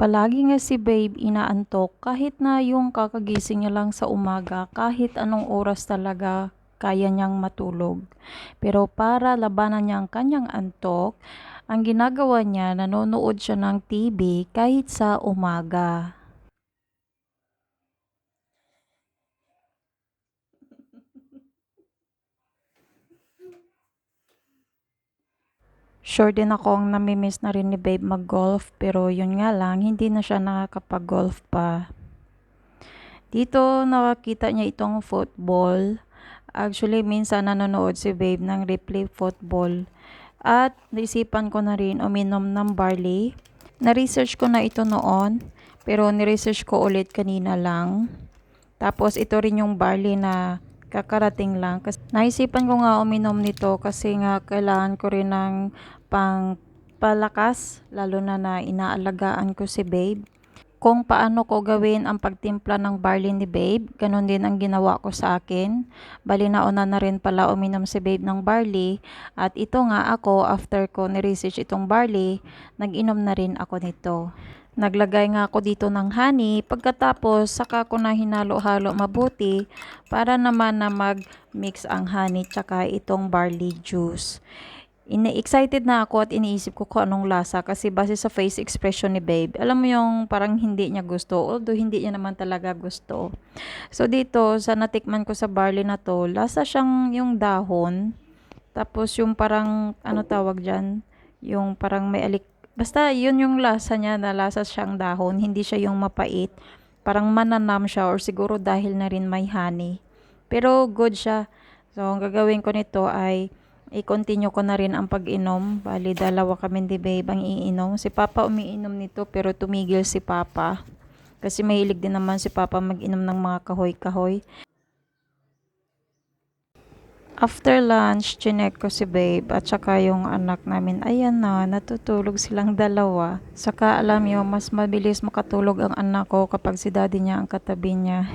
Palagi nga si babe inaantok kahit na yung kakagising niya lang sa umaga, kahit anong oras talaga kaya niyang matulog. Pero para labanan niya ang kanyang antok, ang ginagawa niya, nanonood siya ng TV kahit sa umaga. Sure din akong namimiss na rin ni babe mag-golf, pero yun nga lang, hindi na siya nakakapag-golf pa. Dito nakakita niya itong football. Actually, minsan nanonood si babe ng replay football. At naisipan ko na rin uminom ng barley. Na-research ko na ito noon, pero ni-research ko ulit kanina lang. Tapos ito rin yung barley na kakarating lang. Kasi naisipan ko nga uminom nito kasi nga kailangan ko rin ng pang palakas, lalo na inaalagaan ko si babe. Kung paano ko gawin ang pagtimpla ng barley ni babe, ganun din ang ginawa ko sa akin. Bali nauna na rin pala uminom si babe ng barley. At ito nga ako, after ko ni-research itong barley, nag-inom na rin ako nito. Naglagay nga ako dito ng honey, pagkatapos saka ko na hinalo-halo mabuti para naman na mag-mix ang honey tsaka itong barley juice. Excited na ako at iniisip ko kung anong lasa kasi base sa face expression ni babe, alam mo yung parang hindi niya gusto, although hindi niya naman talaga gusto. So dito, sa natikman ko sa barley na to, lasa siyang yung dahon, tapos yung parang, ano tawag dyan, yung parang may basta yun yung lasa niya, na lasa siyang dahon, hindi siya yung mapait, parang mananam siya or siguro dahil na rin may honey. Pero good siya. So ang gagawin ko nito ay i-continue ko na rin ang pag-inom. Bali, dalawa kami ni babe ang iinom. Si Papa umiinom nito pero tumigil si Papa. Kasi mahilig din naman si Papa mag-inom ng mga kahoy-kahoy. After lunch, chinek ko si babe at saka yung anak namin. Ayan na, natutulog silang dalawa. Saka alam nyo, mas mabilis makatulog ang anak ko kapag si daddy niya ang katabi niya.